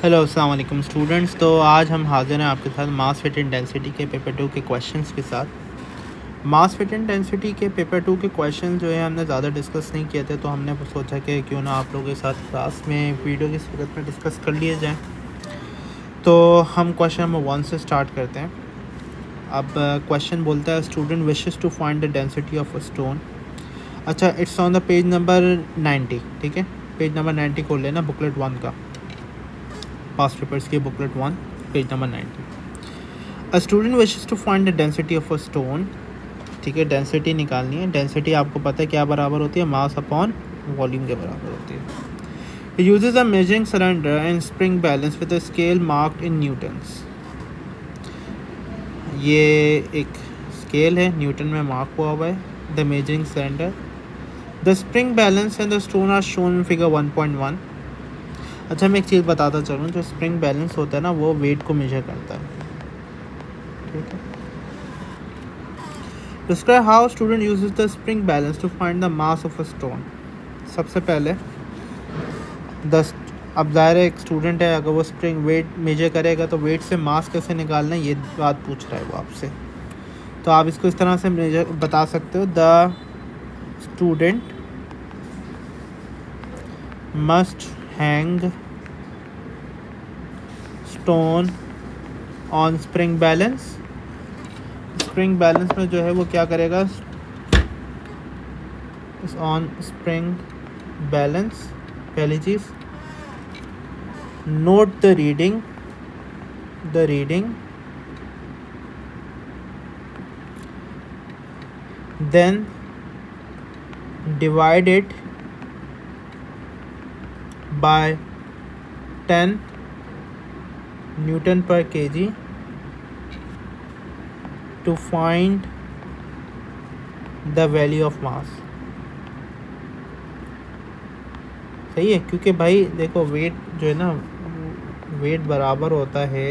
Hello अस्सलाम वालेकुम students. तो आज हम हाजिर हैं आपके साथ मास फिट एंड डेंसिटी के पेपर 2 के क्वेश्चंस के साथ। मास फिट एंड डेंसिटी के पेपर 2 के क्वेश्चन जो है हमने ज़्यादा डिस्कस नहीं किए थे, तो हमने सोचा कि क्यों ना आप लोगों के साथ क्लास में वीडियो की सूरत में डिस्कस कर लिए जाएँ। तो हम क्वेश्चन नंबर 1 से स्टार्ट करते हैं। अब क्वेश्चन बोलता है student wishes to find the density of a stone. अच्छा, it's on the page number 90। ठीक है, पेज नंबर 90 खोल लेना, बुकलेट 1 का, पास्ट पेपर्स की booklet 1, page number 90। A student wishes to find the density of a stone. ठीक है, density निकालनी है। डेंसिटी आपको पता है क्या बराबर होती है, मास अपॉन वॉल्यूम के बराबर होती है। Uses a measuring cylinder and spring balance with a scale marked in Newton's. ये एक स्केल है, न्यूटन में मार्क हुआ हुआ है। The measuring cylinder, the spring balance and the stone are shown in figure 1.1। अच्छा, मैं एक चीज़ बताता चलूँ, जो स्प्रिंग बैलेंस होता है ना, वो वेट को मेजर करता है। ठीक है, describe how student uses the spring balance to find the mass of a stone. सबसे पहले अब ज़ाहिर है एक स्टूडेंट है, अगर वो स्प्रिंग वेट मेजर करेगा तो वेट से मास कैसे निकालना है, ये बात पूछ रहा है वो आपसे। तो आप इसको इस तरह से मेजर बता सकते हो, the student must hang stone on spring balance. Spring balance में जो है वो क्या करेगा, ऑन स्प्रिंग बैलेंस, पहली चीज़ note the reading, then divide it by 10 Newton per kg to find the value of mass। सही है, क्योंकि भाई देखो वेट जो है ना, वेट बराबर होता है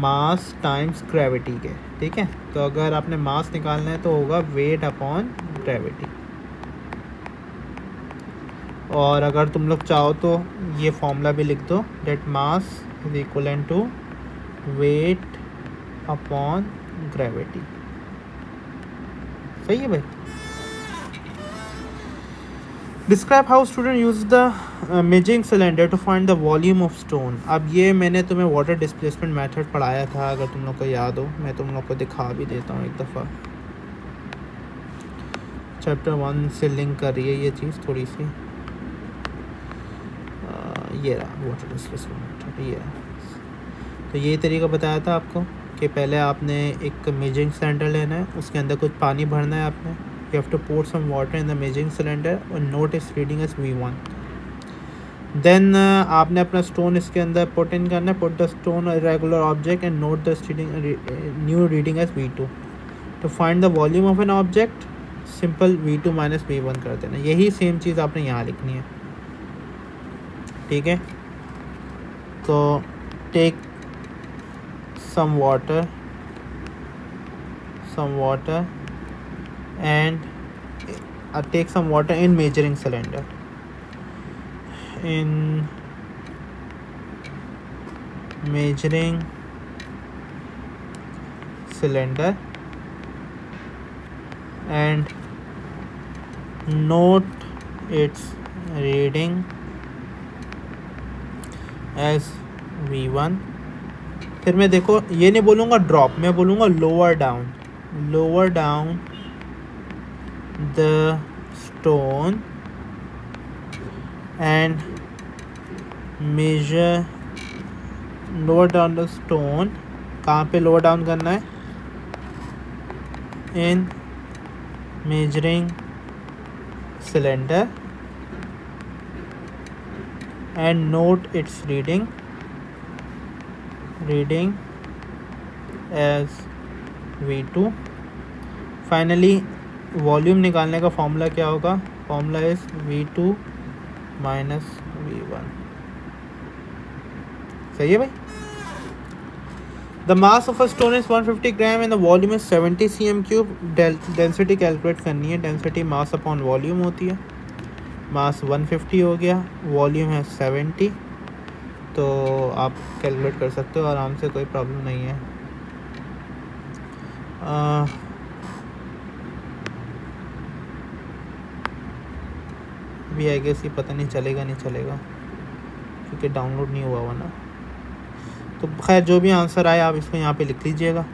मास टाइम्स ग्रेविटी के। ठीक है, तो अगर आपने मास निकालना है तो होगा वेट अपॉन ग्रेविटी। और अगर तुम लोग चाहो तो ये फॉर्मूला भी लिख दो, that mass is equal to weight upon gravity. सही है भाई। Describe how student use the measuring cylinder to find the volume of stone. अब ये मैंने तुम्हें वाटर डिस्प्लेसमेंट मेथड पढ़ाया था, अगर तुम लोग को याद हो। मैं तुम लोग को दिखा भी देता हूँ एक दफ़ा, चैप्टर 1 से लिंक कर रही है ये चीज़ थोड़ी सी। ये रहा वाटर डिस्प्लेसमेंट मेथड, ये रहा। तो ये तरीका बताया था आपको कि पहले आपने एक मेजरिंग सिलेंडर लेना है, उसके अंदर कुछ पानी भरना है आपने। You have to pour some water in the measuring cylinder and note its reading as V1. Then आपने अपना स्टोन इसके अंदर पुट इन करना है, put the stone irregular object and note the new reading as V2. To find the volume of an object, simple V2 minus V1 कर देना। यही same चीज़ आपने यहाँ लिखनी है। ठीक है, तो take some water and take some water in measuring cylinder, and note its reading as V1। फिर मैं देखो ये नहीं बोलूँगा ड्रॉप, मैं बोलूँगा lower down the stone and measure, lower down the stone। कहाँ पे लोअर डाउन करना है, in measuring cylinder and note its reading as V2। Finally volume निकालने का फॉर्मूला क्या होगा, formula is V2 minus V1। सही है भाई। The mass of a stone is 150 gram and the volume is 70 cm3। Density calculate करनी है। Density mass upon volume होती है। मास 150 हो गया, वॉल्यूम है 70, तो आप कैलकुलेट कर सकते हो आराम से, कोई प्रॉब्लम नहीं है। भी आई गेस ये पता नहीं चलेगा नहीं चलेगा क्योंकि डाउनलोड नहीं हुआ ना। तो खैर जो भी आंसर आए आप इसको यहाँ पे लिख लीजिएगा।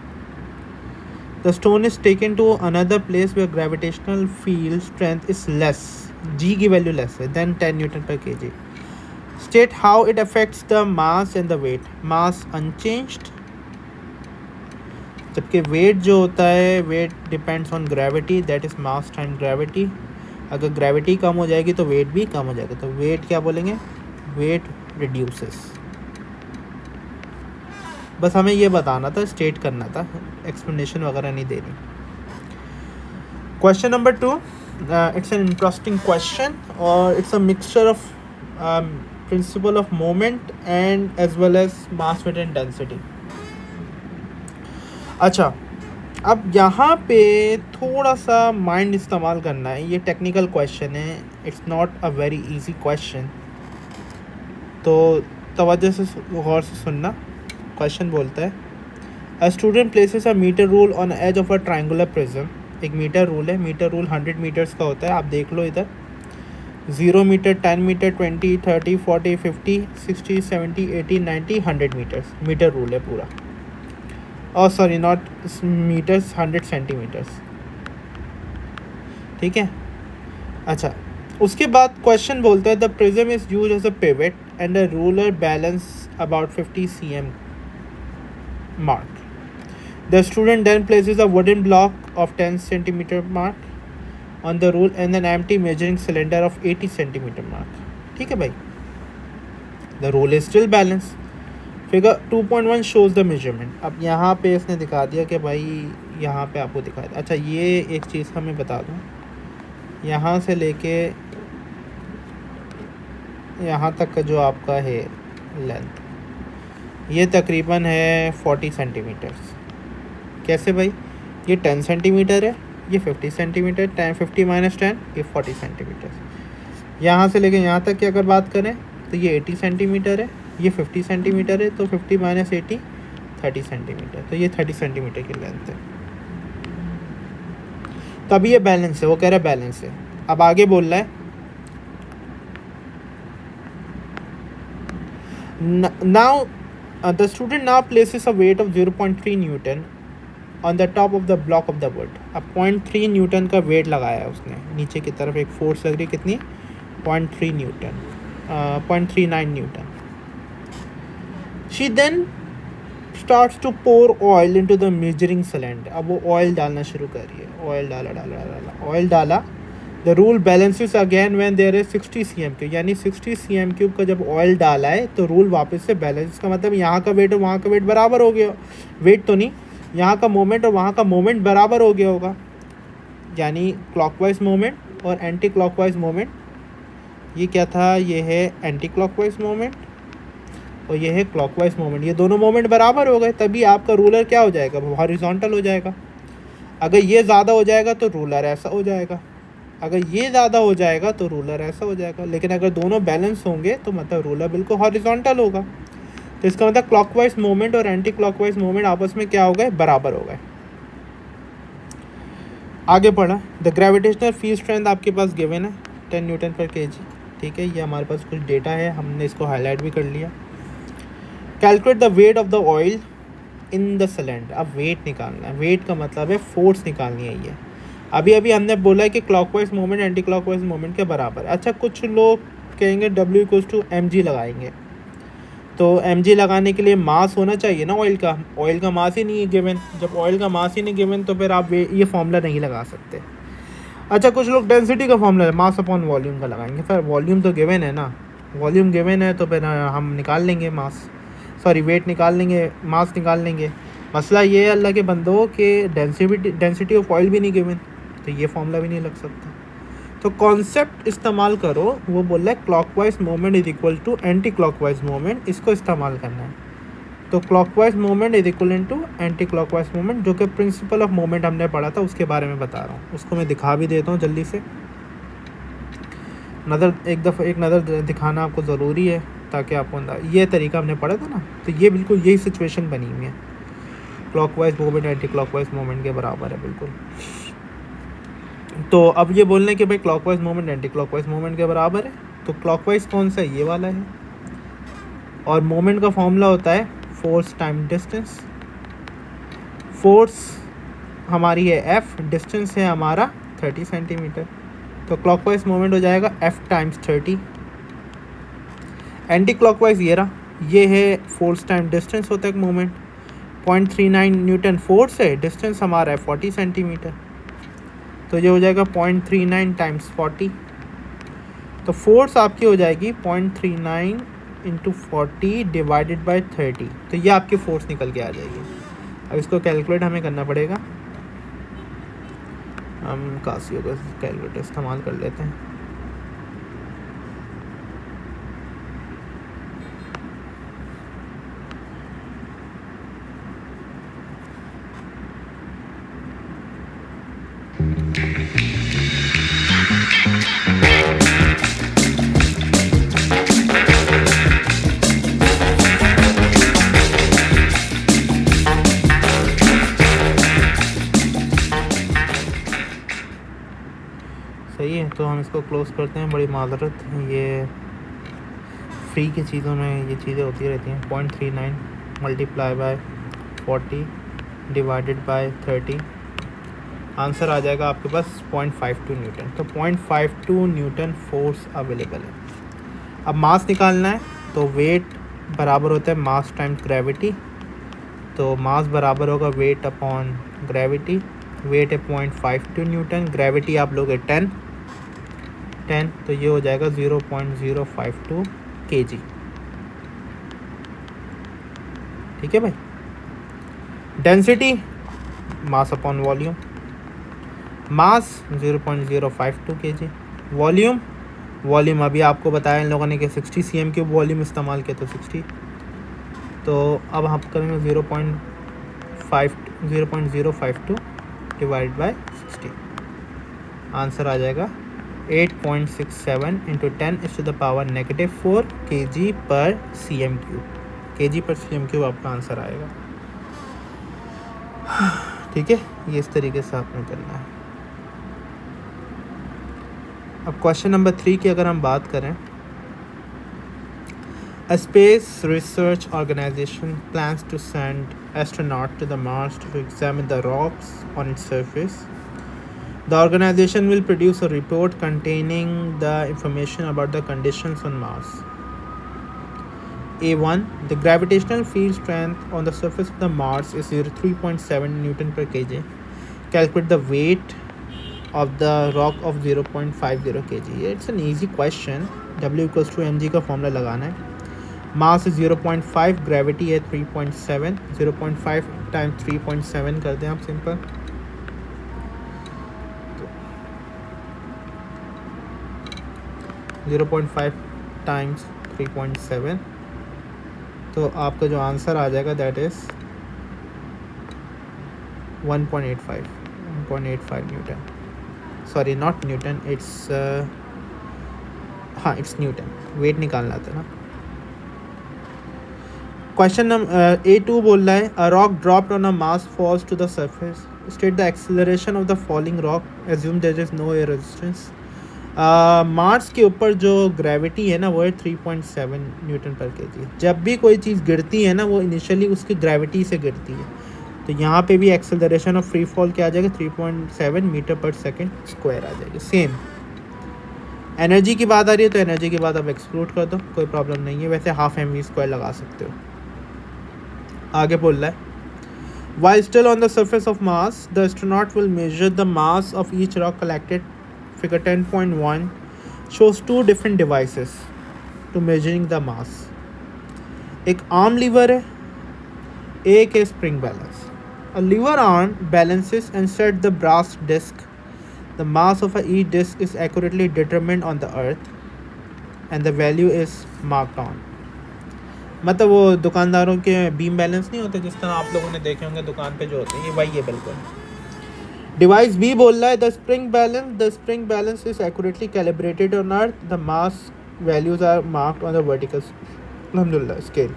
The stone is taken to another place where gravitational field strength is less, g की वैल्यू लेस है than 10 newton per kg. State how it affects the mass and the weight. Mass unchanged, जबकि weight जो होता है weight depends on gravity, that is mass time gravity. अगर gravity कम हो जाएगी तो वेट भी कम हो जाएगा, तो वेट क्या बोलेंगे, वेट रिड्यूसेस। बस हमें ये बताना था, स्टेट करना था, एक्सप्लेनेशन वगैरह नहीं देनी। Question number 2, it's an interesting question और it's a mixture of principle of moment and as well as mass weight and density. अच्छा, अब यहाँ पे थोड़ा सा माइंड इस्तेमाल करना है, ये टेक्निकल क्वेश्चन है, it's not a very easy question, तो तवज्जो से गौर से सुनना। क्वेश्चन बोलता है a student places a metre rule on edge of a triangular prism. एक मीटर रूल है, मीटर रूल 100 मीटर्स का होता है, आप देख लो इधर 0 metre, 10 metre, 20, 30, 40, 50, 60, 70, 80, 90, 100 metres metre rule है पूरा। और सॉरी नॉट मीटर्स, 100 सेंटीमीटर्स, ठीक है। अच्छा, उसके बाद क्वेश्चन बोलता है the prism is used as a pivot and a ruler balance about 50 cm mark. The student then places a wooden block of 10 centimeter mark on the rule and an empty measuring cylinder of 80 centimeter mark. ठीक है भाई, the rule is still balanced. Figure 2.1 shows the measurement. अब यहाँ पे इसने दिखा दिया कि भाई यहाँ पे आपको दिखा दिया। अच्छा, ये एक चीज़ का मैं बता दूँ, यहाँ से लेके यहाँ तक का जो आपका है लेंथ, ये तकरीबन है 40 सेंटीमीटर्स। कैसे भाई, ये 10 सेंटीमीटर है, ये 50 सेंटीमीटर, 10 50 माइनस 10 ये 40 सेंटीमीटर। यहाँ से लेके यहाँ तक की अगर बात करें तो ये 80 सेंटीमीटर है, ये 50 सेंटीमीटर है, तो 50 माइनस 80 30 सेंटीमीटर, तो ये 30 सेंटीमीटर की लेंथ है। तो अभी ये बैलेंस है, वो कह रहा है बैलेंस है। अब आगे बोल रहा है now the student now places a weight of 0.3 Newton on the top of the block of the wood. अब 0.3 न्यूटन का वेट लगाया है उसने, नीचे की तरफ एक फोर्स लग रही है, कितनी, 0.3 Newton, 0.39 Newton. She then starts to pour oil into the measuring cylinder. अब वो ऑयल डालना शुरू कर रही है, ऑयल डाला, ऑयल डाला। The rule balances again when there is 60 cm3, यानी 60 cm3 का जब ऑयल डाला है तो रूल वापस से बैलेंस, का मतलब यहाँ का वेट और वहाँ का वेट बराबर हो गया, वेट तो नहीं, यहाँ का मोमेंट और वहाँ का मोमेंट बराबर हो गया होगा, यानी क्लॉकवाइज मोमेंट और एंटी क्लॉकवाइज मोमेंट। ये क्या था, ये है एंटी क्लॉकवाइज मोमेंट और ये है क्लॉकवाइज मोमेंट, ये दोनों मोमेंट बराबर हो गए, तभी आपका रूलर क्या हो जाएगा, हॉरिजॉन्टल हो जाएगा। अगर ये ज़्यादा हो जाएगा तो रूलर ऐसा हो जाएगा, अगर ये ज़्यादा हो जाएगा तो रूलर ऐसा हो जाएगा, लेकिन अगर दोनों बैलेंस होंगे तो मतलब रूलर बिल्कुल हॉरिजॉन्टल होगा। तो इसका मतलब क्लॉकवाइज मोमेंट और एंटी क्लॉकवाइज मोमेंट आपस में क्या हो गए, बराबर हो गए। आगे पढ़ा, द ग्रेविटेशनल फील्ड स्ट्रेंथ आपके पास गिवन है 10 न्यूटन पर केजी, ठीक है, ये हमारे पास कुछ डेटा है, हमने इसको हाईलाइट भी कर लिया। Calculate the weight of the oil in the cylinder. अब वेट निकालना है, वेट का मतलब है फोर्स निकालनी है। ये अभी हमने बोला है कि clockwise moment anti clockwise moment के बराबर। अच्छा, कुछ लोग कहेंगे W = mg लगाएंगे, तो mg लगाने के लिए मास होना चाहिए ना ऑयल का, ऑयल का मास ही नहीं है गिवन। जब ऑयल का मास ही नहीं गिवन तो फिर आप ये फॉर्मूला नहीं लगा सकते। अच्छा, कुछ लोग डेंसिटी का फॉर्मूला मास अपॉन वॉल्यूम का लगाएंगे, फिर वॉल्यूम तो गिवन है ना, वॉल्यूम गिवन है तो फिर हम निकाल लेंगे मास, सॉरी वेट निकाल लेंगे, मास निकाल लेंगे। मसला ये है अल्लाह के बंदों के डेंसिटी ऑफ ऑयल भी नहीं गिवन, तो ये फॉर्मूला भी नहीं लग सकता। तो कॉन्सेप्ट इस्तेमाल करो, वो बोल रहा है clockwise moment is equal to anti clockwise moment, इसको इस्तेमाल करना है। तो clockwise moment is equal to anti clockwise moment, जो कि प्रिंसिपल ऑफ मोमेंट हमने पढ़ा था उसके बारे में बता रहा हूँ, उसको मैं दिखा भी देता हूँ जल्दी से। एक नज़र दिखाना आपको ज़रूरी है, ताकि आपको ये तरीका हमने पढ़ा था ना, तो ये बिल्कुल यही सिचुएशन बनी हुई है। Clockwise movement anti clockwise movement के बराबर है बिल्कुल। तो अब ये बोलने कि भाई clockwise movement anti clockwise movement के बराबर है, तो क्लॉकवाइज कौन सा है, ये वाला है। और मोमेंट का फॉर्मूला होता है फोर्स टाइम डिस्टेंस। फोर्स हमारी है F, डिस्टेंस है हमारा 30 सेंटीमीटर, तो क्लॉकवाइज मोमेंट हो जाएगा F टाइम्स 30। एंटी क्लॉकवाइज ये रहा, ये है फोर्स टाइम डिस्टेंस होता है मोमेंट। 0.39 न्यूटन फोर्स है, डिस्टेंस हमारा है 40 सेंटीमीटर, तो ये हो जाएगा 0.39 टाइम्स 40। तो फोर्स आपकी हो जाएगी 0.39 इंटू 40 डिवाइडेड बाई 30, तो ये आपकी फोर्स निकल के आ जाएगी। अब इसको कैलकुलेट हमें करना पड़ेगा, हम कासियो का कैलकुलेटर इस्तेमाल कर लेते हैं। सही है, तो हम इसको क्लोज़ करते हैं। बड़ी माजरत, ये फ्री की चीज़ों में ये चीज़ें होती रहती हैं। 0.39 multiply by 40 divided by 30, answer आ जाएगा आपके पास 0.52 न्यूटन। तो 0.52 न्यूटन फोर्स अवेलेबल है। अब मास निकालना है, तो वेट बराबर होता है मास टाइम्स ग्रेविटी, तो मास बराबर होगा वेट अपॉन ग्रेविटी। वेट है 0.52 न्यूटन, ग्रेविटी आप लोगे 10, तो ये हो जाएगा 0.052 kg। ठीक है भाई। डेंसिटी मास अपॉन वॉल्यूम, मास 0.052 kg। वॉल्यूम अभी आपको बताया इन लोगों ने कि 60 cm क्यूब वॉल्यूम इस्तेमाल किया, तो 60, तो अब हम करेंगे 0.052 डिवाइड बाय 60, आंसर आ जाएगा 8.67 इंटू 10⁻⁻⁴ kg पर cm क्यूब आपका आंसर आएगा। ठीक है, ये इस तरीके से आपने करना है। अब क्वेश्चन नंबर 3 की अगर हम बात करें, A space research organization plans to send astronaut to the Mars to examine the rocks on its surface. The organization will produce a report containing the information about the conditions on Mars. A1. The gravitational field strength on the surface of the Mars is 3.7 Newton per kg. Calculate the weight of the rock of 0.50 kg. It's an easy question. W equals to mg का formula लगाना है। मास 0.5, gravity है 3.7, 0.5 times 3.7 कर दें आप simple, तो 0.5 times 3.7, तो आपका जो आंसर आ जाएगा that is 1.85 newton. Sorry, not newton, it's it's newton. Weight निकालना था ना। क्वेश्चन नंबर A2 बोल रहा है, a rock dropped on a mass falls to the surface, state the acceleration of the falling rock, assume there is no air resistance. Mars के ऊपर जो gravity है ना वो है 3.7 न्यूटन पर केजी। जब भी कोई चीज़ गिरती है ना वो इनिशियली उसकी ग्रेविटी से गिरती है, तो यहाँ पे भी एक्सेलरेशन ऑफ फ्री फॉल क्या आ जाएगा, 3.7 मीटर पर सेकेंड स्क्वायर आ जाएगी। सेम एनर्जी की बात आ रही है, तो एनर्जी की बात आप एक्सक्लूड कर दो, कोई प्रॉब्लम नहीं है। वैसे हाफ mv² लगा सकते हो। आगे बोल रहा है, while still on the surface of Mars, the astronaut will measure the mass of each rock collected. Figure 10.1 shows two different devices to measuring the mass. एक आर्म लीवर है, एक है spring balance. A lever arm balances and set the brass disc. The mass of each disc is accurately determined on the earth and the value is marked on. मतलब वो दुकानदारों के beam balance नहीं होते जिस तरह आप लोगों ने देखे होंगे दुकान पे जो होते हैं, ये वही है बिल्कुल। डिवाइस बी बोल रहा है, the spring balance is accurately calibrated on Earth, the mass values are marked on the vertical अल्हम्दुलिल्लाह स्केल।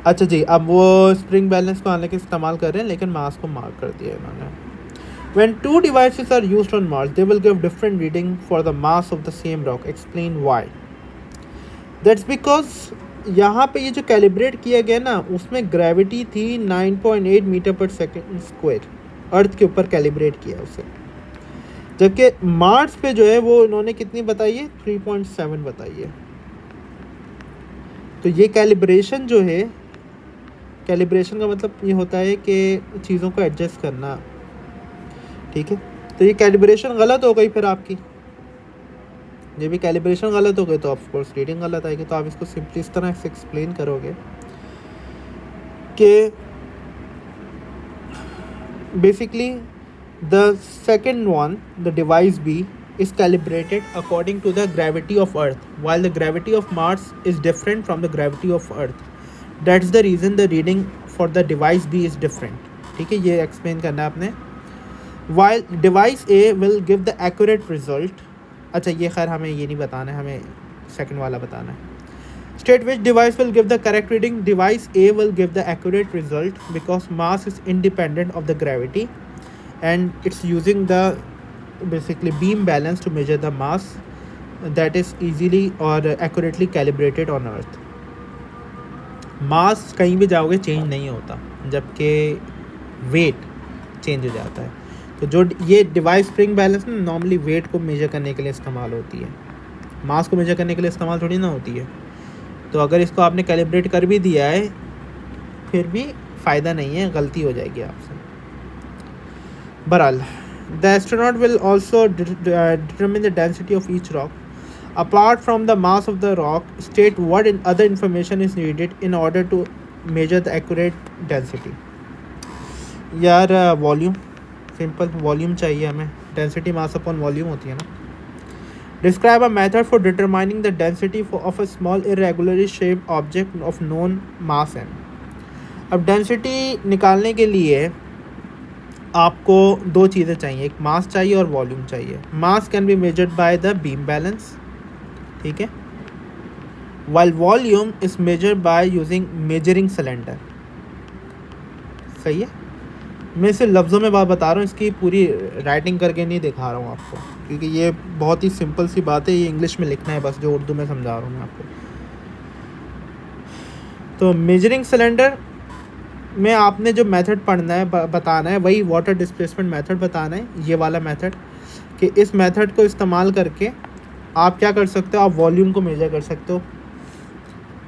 अच्छा जी, अब वो स्प्रिंग बैलेंस को आने के इस्तेमाल कर रहे हैं, लेकिन मास को मार्क कर दिया इन्होंने। When two devices are used on Mars, they will give different reading for the mass of the same rock. Explain why. That's because यहाँ पे ये जो कैलिब्रेट किया गया ना, उसमें ग्रेविटी थी 9.8 मीटर पर सेकेंड स्क्वायर, अर्थ के ऊपर कैलिब्रेट किया उसे, जबकि मार्स पे जो है वो इन्होंने कितनी बताई है, 3.7 बताई है। तो ये कैलिब्रेशन जो है, कैलिब्रेशन का मतलब ये होता है कि चीज़ों को एडजस्ट करना, ठीक है। तो ये कैलिब्रेशन गलत हो गई फिर आपकी, ये भी कैलिब्रेशन गलत हो गई तो ऑफ कोर्स रीडिंग गलत आएगी। तो आप इसको सिंपली इस तरह से एक्सप्लेन करोगे कि basically the second one, the device B is calibrated according to the gravity of Earth, while the gravity of Mars is different from the gravity of Earth. That's the reason the reading for the device B is different. ठीक है, ये explain करना है आपने। While device A will give the accurate result, अच्छा ये खैर हमें ये नहीं बताना है, हमें सेकंड वाला बताना है। State which device will give the correct reading. Device A will give the accurate result because mass is independent of the gravity and it's using the basically beam balance to measure the mass that is easily or accurately calibrated on Earth. मास कहीं भी जाओगे change नहीं होता, जबकि wait change हो जाता है। तो जो ये डिवाइस स्प्रिंग बैलेंस ना नॉर्मली वेट को मेजर करने के लिए इस्तेमाल होती है, मास को मेजर करने के लिए इस्तेमाल थोड़ी ना होती है। तो अगर इसको आपने कैलिब्रेट कर भी दिया है फिर भी फ़ायदा नहीं है, गलती हो जाएगी आपसे। बहरहाल the astronaut will also determine the density of each rock. Apart from the mass of the rock, state what other information is needed in order to measure the accurate density. यार वॉल्यूम, सिंपल वॉल्यूम चाहिए हमें, density mass upon volume होती है ना। Describe a method for determining the density of a small irregularly shaped object of known mass n. अब density निकालने के लिए आपको दो चीज़ें चाहिए, एक मास चाहिए और वॉल्यूम चाहिए। मास can be measured by the beam balance, ठीक है, while volume is measured by using measuring cylinder. सही है, मैं सिर्फ लफ्ज़ों में बात बता रहा हूँ, इसकी पूरी राइटिंग करके नहीं दिखा रहा हूँ आपको, क्योंकि ये बहुत ही सिंपल सी बात है, ये इंग्लिश में लिखना है बस, जो उर्दू में समझा रहा हूँ मैं आपको। तो मेजरिंग सिलेंडर में आपने जो मेथड पढ़ना है, बताना है, वही वाटर डिस्प्लेसमेंट मेथड बताना है, ये वाला मेथड, कि इस मेथड को इस्तेमाल करके आप क्या कर सकते हो, आप वॉल्यूम को मेजर कर सकते हो।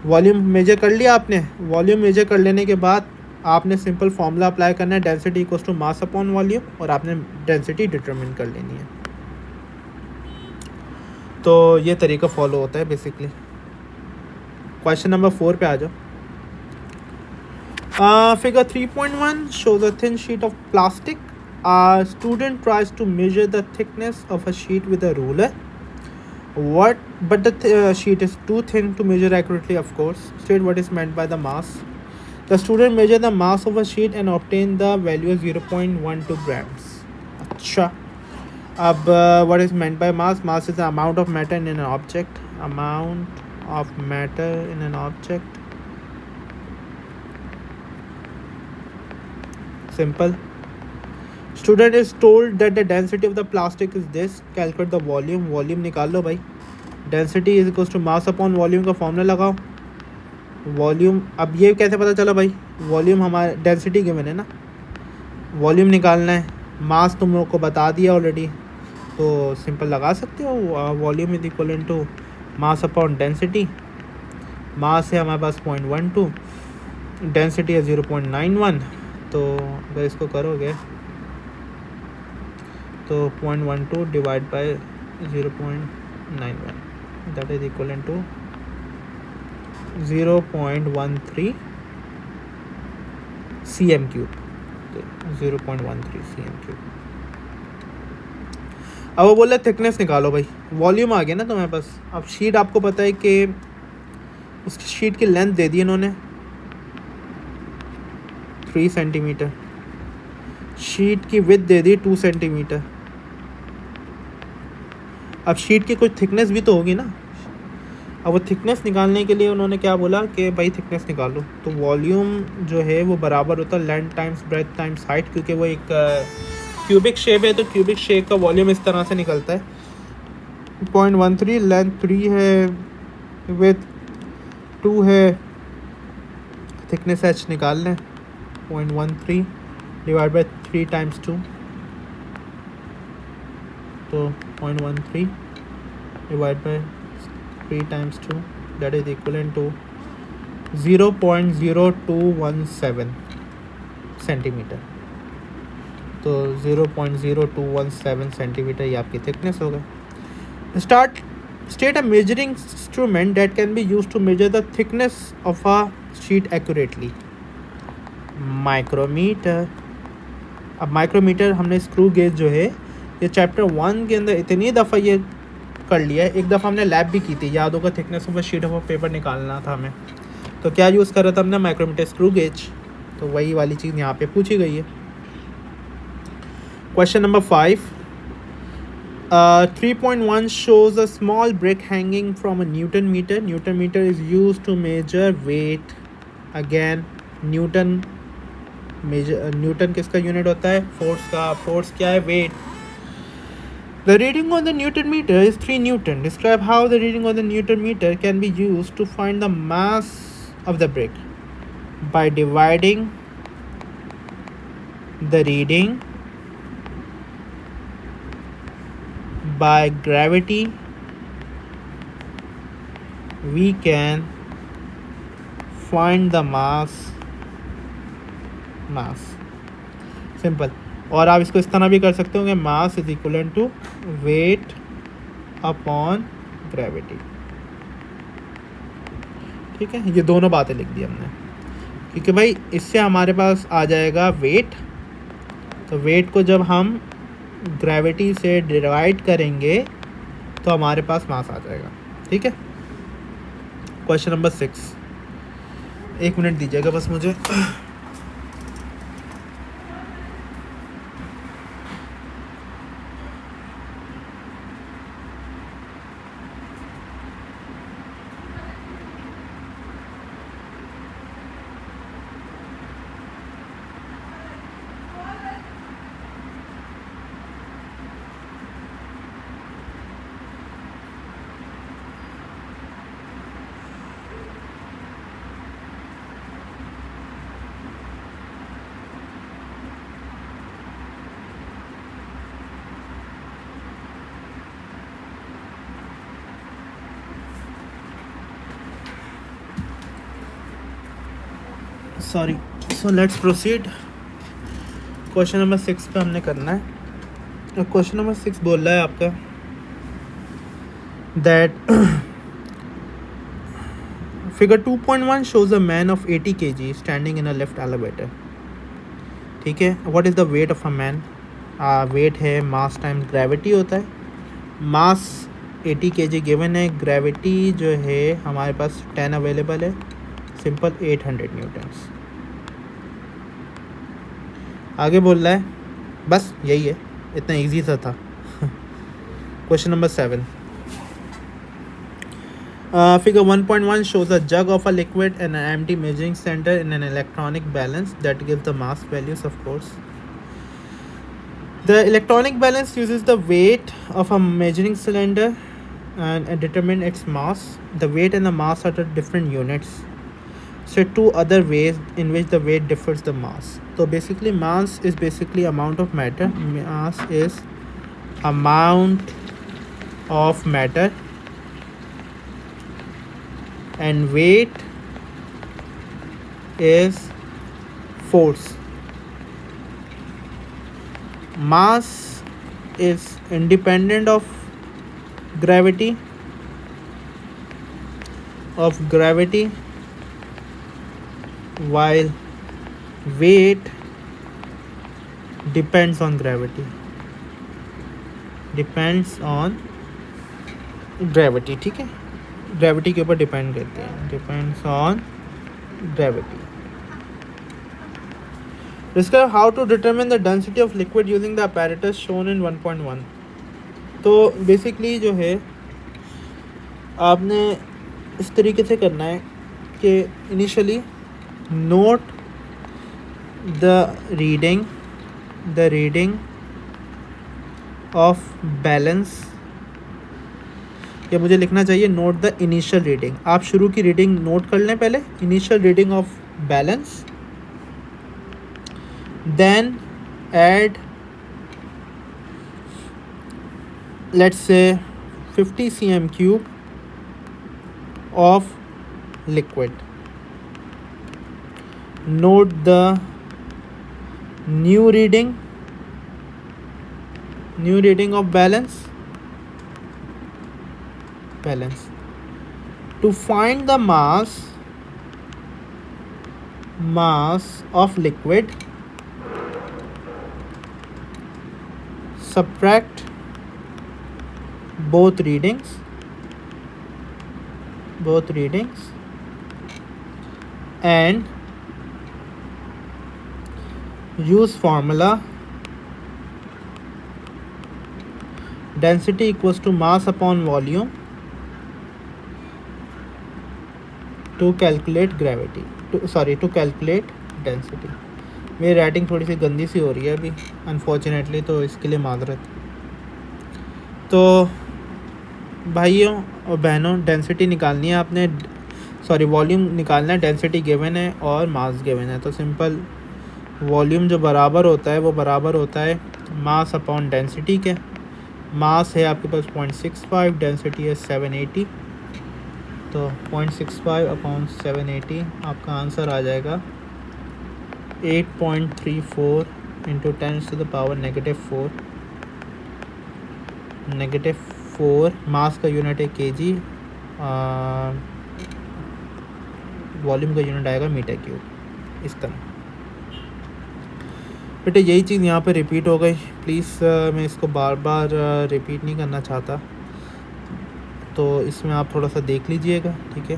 वॉल्यूम मेजर कर लिया आपने, वॉल्यूम मेजर कर लेने के बाद आपने सिंपल फार्मूला अप्लाई करना है, density equals to mass upon volume, और आपने डेंसिटी डिटरमिन कर लेनी है। तो ये तरीका फॉलो होता है बेसिकली। क्वेश्चन नंबर 4 पे आ जाओ। Figure 3.1 shows a thin sheet of plastic. A student tries to measure the thickness of a sheet with a ruler. But the sheet is too thin to measure accurately, of course. State what is meant by the mass. The student measured the mass of a sheet and obtained the value of 0.12 grams. अच्छा, अब what is meant by mass? Mass is the amount of matter in an object. Amount of matter in an object. Simple. Student is told that the density of the plastic is this. Calculate the volume. Volume निकाल लो भाई। Density is equals to mass upon volume का formula लगाओ। Volume, अब ये कैसे पता चला भाई, वॉल्यूम हमारे डेंसिटी गिवन है ना, वॉल्यूम निकालना है, मास तुम लोग को बता दिया ऑलरेडी, तो सिंपल लगा सकते हो। Volume is equal to mass upon density. Mass है हमारे पास 0.12, डेंसिटी है 0.91, तो अगर इसको करोगे तो 0.12 divide by 0.91, that is equal to 0.13 cm cube. 0.13 cm cube. अब वो बोले थिकनेस निकालो भाई, वॉल्यूम आ गया ना तुम्हारे पास। अब शीट आपको पता है कि उसकी शीट की लेंथ दे दी इन्होंने 3 सेंटीमीटर, शीट की विड्थ दे दी 2 अब वो थिकनेस निकालने के लिए उन्होंने क्या बोला कि भाई थिकनेस निकालो, तो वॉल्यूम जो है वो बराबर होता है length times breadth times height, क्योंकि वो एक क्यूबिक शेप है, तो क्यूबिक शेप का वॉल्यूम इस तरह से निकलता है। 0.13 लेंथ 3 है, विथ 2 है, थिकनेस h निकाल लें। 0.13 डिवाइड बाई 3 टाइम्स 2, तो 0.13 divide by 3 times 2, that is equivalent to 0.0217 centimetre. तो 0.0217 सेंटीमीटर ये आपकी थिकनेस हो गई। State a measuring instrument that can be use to measure the thickness of a sheet accurately. Micrometer. अब micrometer हमने screw gauge जो है ये चैप्टर 1 के अंदर इतनी दफ़ा ये कर लिया है, एक दफ़ा हमने लैब भी की थी, याद होगा, thickness of a sheet of paper निकालना था हमें, तो क्या यूज़ कर रहा था हमने, माइक्रोमीटर स्क्रू गेज। तो वही वाली चीज़ यहाँ पे पूछी गई है। Question number 5, 3.1 shows a small brick hanging from a Newton meter. Newton meter is used to measure weight. Again, Newton किसका यूनिट होता है, फोर्स का। फोर्स क्या है, wait. The reading on the Newton meter is 3 Newton. Describe how the reading on the Newton meter can be used to find the mass of the brick. By dividing the reading by gravity, we can find the mass. Simple. और आप इसको इस तरह भी कर सकते हो कि mass is equal to weight upon gravity. ठीक है, ये दोनों बातें लिख दी हमने, क्योंकि भाई इससे हमारे पास आ जाएगा वेट, तो वेट को जब हम ग्रेविटी से डिवाइड करेंगे तो हमारे पास मास आ जाएगा। ठीक है। क्वेश्चन नंबर 6, 1 मिनट दीजिएगा बस मुझे। Sorry, so let's proceed. Question number 6 पे हमने करना है। क्वेश्चन नंबर 6 बोल रहा है आपका that figure 2.1 shows a man of 80 kg standing in a lift elevator. ठीक है, what is the weight of a man. Weight है मास टाइम्स ग्रेविटी होता है। मास 80 kg गिवन है, ग्रेविटी जो है हमारे पास 10 अवेलेबल है, सिंपल 800 न्यूटन्स। आगे बोल रहा है, बस यही है, इतना इजी सा था। Question number 7, figure 1.1 shows a jug of a liquid and an empty measuring center in an electronic balance that gives the mass values, of course. The electronic balance uses the weight of a measuring cylinder and determine its mass. The weight and the mass are the different units. So 2 other ways in which the weight differs the mass. So basically mass is basically amount of matter. Mass is amount of matter and weight is force. Mass is independent of gravity, while weight depends on gravity. ठीक है, gravity के ऊपर depend करते हैं, depends on gravity. Discuss how to determine the density of liquid using the apparatus shown in 1.1। तो basically जो है आपने इस तरीके से करना है कि initially note the reading of balance, या मुझे लिखना चाहिए नोट द इनिशियल रीडिंग। आप शुरू की रीडिंग नोट कर लें पहले, initial reading of balance, then add let's say 50 cm cube of liquid. Note the new reading of balance. To find the mass of liquid, subtract both readings and use formula density equals to mass upon volume to calculate to calculate density. मेरी writing थोड़ी सी गंदी सी हो रही है अभी unfortunately, तो इसके लिए माजरत। तो भाइयों और बहनों, डेंसिटी निकालनी है आपने, वॉल्यूम निकालना है, डेंसिटी गिवन है और मास गिवन है। तो सिंपल वॉल्यूम जो बराबर होता है वो बराबर होता है मास अपॉन डेंसिटी के। मास है आपके पास 0.65, डेंसिटी है 780, तो 0.65 अपॉन 780 आपका आंसर आ जाएगा 8.34 इंटू 10⁻⁴ मास का यूनिट है केजी, वॉल्यूम का यूनिट आएगा मीटर क्यूब। इस तरह बेटे यही चीज़ यहाँ पे रिपीट हो गई। प्लीज़ मैं इसको बार बार रिपीट नहीं करना चाहता, तो इसमें आप थोड़ा सा देख लीजिएगा, ठीक है।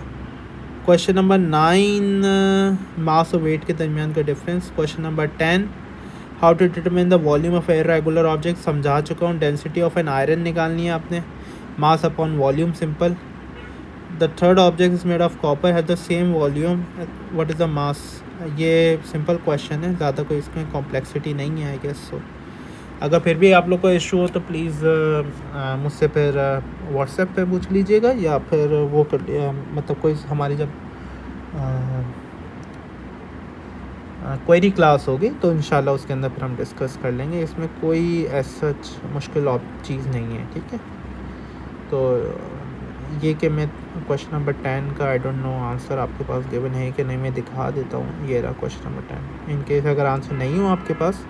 क्वेश्चन नंबर 9 मास और वेट के दरमियान का difference. Question number 10 how to determine the volume of irregular object, समझा चुका हूँ। डेंसिटी ऑफ एन आयरन निकालनी है आपने, मास upon volume, simple. The third object is made of copper, has the same volume, what is the mass. ये simple question है, ज़्यादा कोई इसमें कॉम्प्लेक्सिटी नहीं है आई गेस। सो अगर फिर भी आप लोग को इशू हो तो प्लीज़ मुझसे फिर व्हाट्सएप पे पूछ लीजिएगा, या फिर वो कर मतलब कोई हमारी जब क्वेरी क्लास होगी तो इंशाल्लाह उसके अंदर फिर हम डिस्कस कर लेंगे। इसमें कोई ऐसा मुश्किल चीज़ नहीं है, ठीक है। तो ये कि मैं क्वेश्चन नंबर 10 का आई डोंट नो आंसर आपके पास गिवन है कि नहीं, मैं दिखा देता हूँ। ये रहा क्वेश्चन नंबर 10। इन केस अगर आंसर नहीं हो आपके पास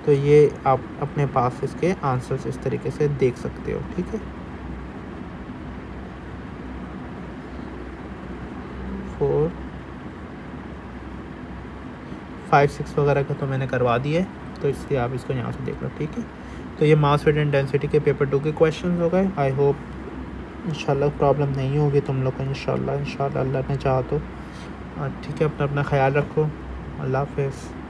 तो ये आप अपने पास इसके आंसर्स इस तरीके से देख सकते हो, ठीक है। 4, 5, 6 वगैरह का तो मैंने करवा दिया है, तो इसलिए आप इसको यहाँ से देख लो, ठीक है। तो ये मास वेट एंड डेंसिटी के पेपर 2 के क्वेश्चन हो गए। आई होप इंशाल्लाह प्रॉब्लम नहीं होगी तुम लोग को, इंशाल्लाह अल्लाह ने चाहा तो। ठीक है, अपना ख्याल रखो। अल्लाह हाफ़िज़।